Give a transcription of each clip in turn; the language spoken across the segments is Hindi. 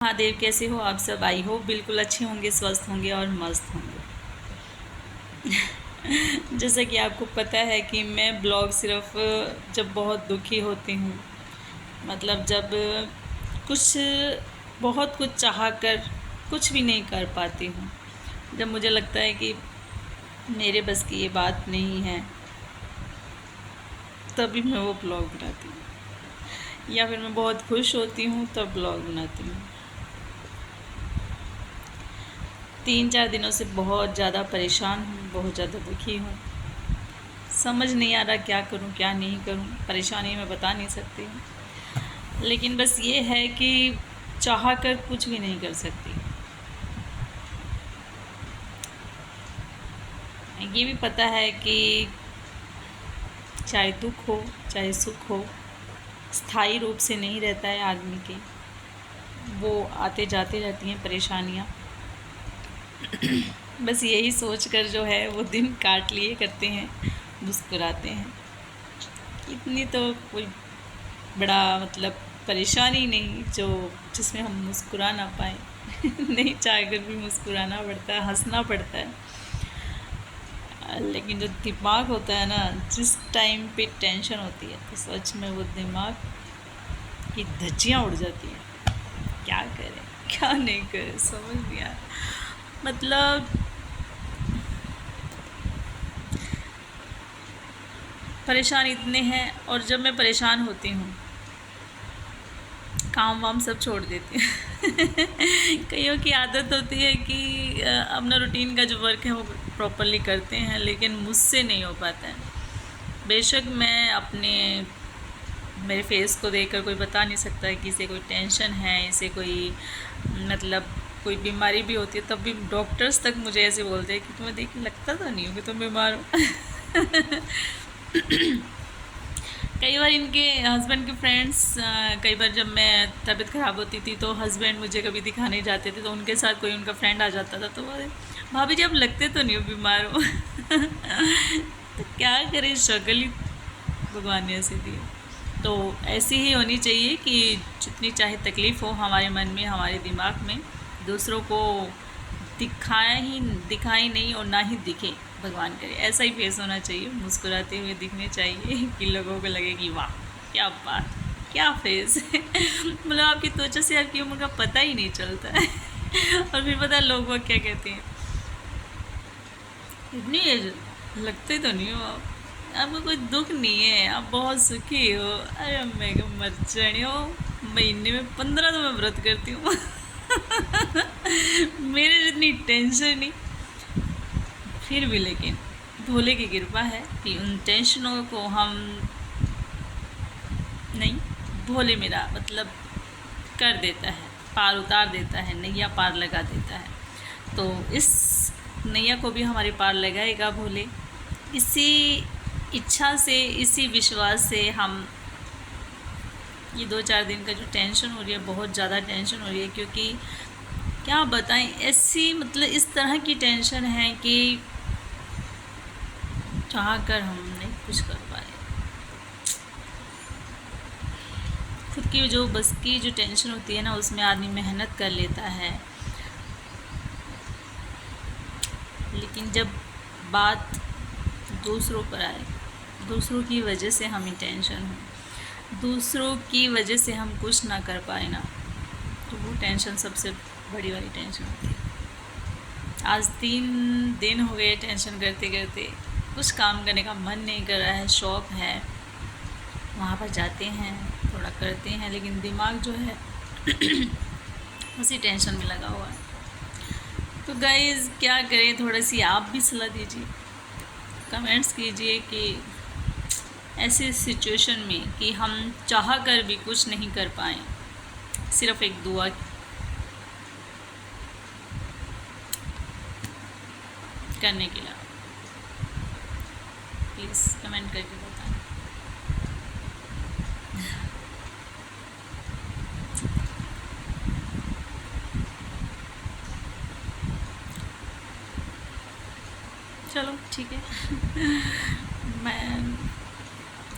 महादेव, कैसे हो आप सब? आई हो बिल्कुल अच्छे होंगे, स्वस्थ होंगे और मस्त होंगे। जैसा कि आपको पता है कि मैं ब्लॉग सिर्फ जब बहुत दुखी होती हूँ, मतलब जब कुछ बहुत कुछ चाह कर कुछ भी नहीं कर पाती हूँ, जब मुझे लगता है कि मेरे बस की ये बात नहीं है, तभी मैं वो ब्लॉग बनाती हूँ। या फिर मैं बहुत खुश होती हूँ तब ब्लॉग बनाती हूँ। 3-4 दिनों से बहुत ज़्यादा परेशान हूँ, बहुत ज़्यादा दुखी हूँ। समझ नहीं आ रहा क्या करूँ क्या नहीं करूँ। परेशानी मैं बता नहीं सकती हूँ, लेकिन बस ये है कि चाह कर कुछ भी नहीं कर सकती। ये भी पता है कि चाहे दुख हो चाहे सुख हो, स्थायी रूप से नहीं रहता है आदमी के, वो आते जाते रहती हैं परेशानियाँ। बस यही सोच कर जो है वो दिन काट लिए करते हैं, मुस्कुराते हैं। इतनी तो कोई बड़ा मतलब परेशानी नहीं जो जिसमें हम मुस्कुरा ना पाए। नहीं चाह कर भी मुस्कुराना पड़ता है, हंसना पड़ता है। लेकिन जो दिमाग होता है ना, जिस टाइम पे टेंशन होती है तो सच में वो दिमाग की धज्जियाँ उड़ जाती हैं। क्या करें क्या नहीं करें समझ नहीं आ रहा। मतलब परेशान इतने हैं, और जब मैं परेशान होती हूँ काम वाम सब छोड़ देती हैं। कईयों की आदत होती है कि अपना रूटीन का जो वर्क है वो प्रॉपरली करते हैं, लेकिन मुझसे नहीं हो पाता है। बेशक मैं अपने मेरे फेस को देखकर कोई बता नहीं सकता है कि इसे कोई टेंशन है, इसे कोई मतलब कोई बीमारी भी होती है, तब भी डॉक्टर्स तक मुझे ऐसे बोलते हैं कि तुम्हें देख के लगता तो नहीं हो कि तुम बीमार हो। कई बार इनके हस्बैंड के फ्रेंड्स, कई बार जब मैं तबीयत ख़राब होती थी तो हस्बैंड मुझे कभी दिखाने जाते थे, तो उनके साथ कोई उनका फ्रेंड आ जाता था तो वो, भाभी जी आप लगते तो नहीं हो बीमार हो। तो क्या करें, स्ट्रगल ही भगवान ने ऐसे दिए। तो ऐसी ही होनी चाहिए कि जितनी चाहे तकलीफ़ हो हमारे मन में, हमारे दिमाग में, दूसरों को दिखाए नहीं और ना ही दिखे, भगवान करे ऐसा ही फेस होना चाहिए। मुस्कुराते हुए दिखने चाहिए कि लोगों को लगे कि वाह क्या बात, क्या फेस है। मतलब आपकी त्वचा से आपकी उम्र का पता ही नहीं चलता है। और फिर पता है लोग वो क्या कहते हैं, इतनी एज लगते तो नहीं हो आप, आपको कोई दुख नहीं है, आप बहुत सुखी हो। अरे मैं क्या मर जानी हो, महीने में 15 तो मैं व्रत करती हूँ। मेरे जितनी टेंशन नहीं, फिर भी लेकिन भोले की कृपा है कि उन टेंशनों को हम नहीं, भोले मेरा मतलब कर देता है, पार उतार देता है, नैया पार लगा देता है। तो इस नैया को भी हमारे पार लगाएगा भोले। इसी इच्छा से, इसी विश्वास से हम ये 2-4 दिन का जो टेंशन हो रही है, बहुत ज़्यादा टेंशन हो रही है, क्योंकि क्या बताएं, ऐसी मतलब इस तरह की टेंशन है कि चाह कर हम नहीं कुछ कर पाए। खुद की जो बस की जो टेंशन होती है ना, उसमें आदमी मेहनत कर लेता है, लेकिन जब बात दूसरों पर आए, दूसरों की वजह से हमें टेंशन हो, दूसरों की वजह से हम कुछ ना कर पाए ना, तो वो टेंशन सबसे बड़ी वाली टेंशन होती है। आज 3 दिन हो गए टेंशन करते करते, कुछ काम करने का मन नहीं कर रहा है। शॉप है, वहाँ पर जाते हैं, थोड़ा करते हैं, लेकिन दिमाग जो है उसी टेंशन में लगा हुआ है। तो गाइज़ क्या करें, थोड़ी सी आप भी सलाह दीजिए, कमेंट्स कीजिए कि ऐसी सिचुएशन में कि हम चाह कर भी कुछ नहीं कर पाएँ, सिर्फ़ एक दुआ करने के लिए प्लीज़ कमेंट करके बताएं। चलो ठीक है। मैं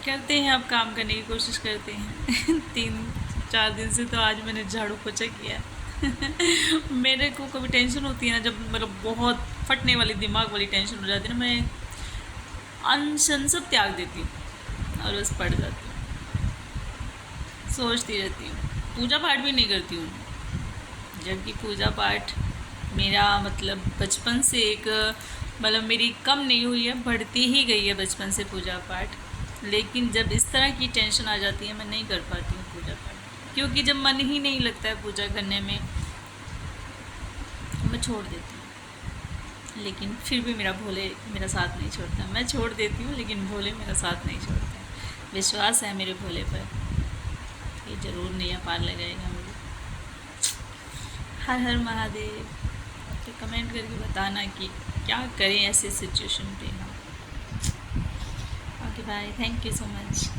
करते हैं, अब काम करने की कोशिश करते हैं। 3-4 दिन से तो आज मैंने झाड़ू पोछा किया, मेरे को कभी टेंशन होती है ना, जब मतलब बहुत फटने वाली दिमाग वाली टेंशन हो जाती है ना, मैं अनशन सब त्याग देती हूँ और बस पढ़ जाती हूँ, सोचती रहती हूँ। पूजा पाठ भी नहीं करती हूँ, जबकि पूजा पाठ मेरा मतलब बचपन से एक मतलब मेरी कम नहीं हुई है, बढ़ती ही गई है बचपन से पूजा पाठ। लेकिन जब इस तरह की टेंशन आ जाती है मैं नहीं कर पाती हूँ पूजा पाठ, क्योंकि जब मन ही नहीं लगता है पूजा करने में मैं छोड़ देती हूँ। लेकिन फिर भी मेरा भोले मेरा साथ नहीं छोड़ता, मैं छोड़ देती हूँ लेकिन भोले मेरा साथ नहीं छोड़ते। विश्वास है मेरे भोले पर, ये ज़रूर नैया पार लगाएगा मुझे। हर हर महादेव। तो कमेंट करके बताना कि क्या करें ऐसे सिचुएशन पे हम। Okay bye, thank you so much.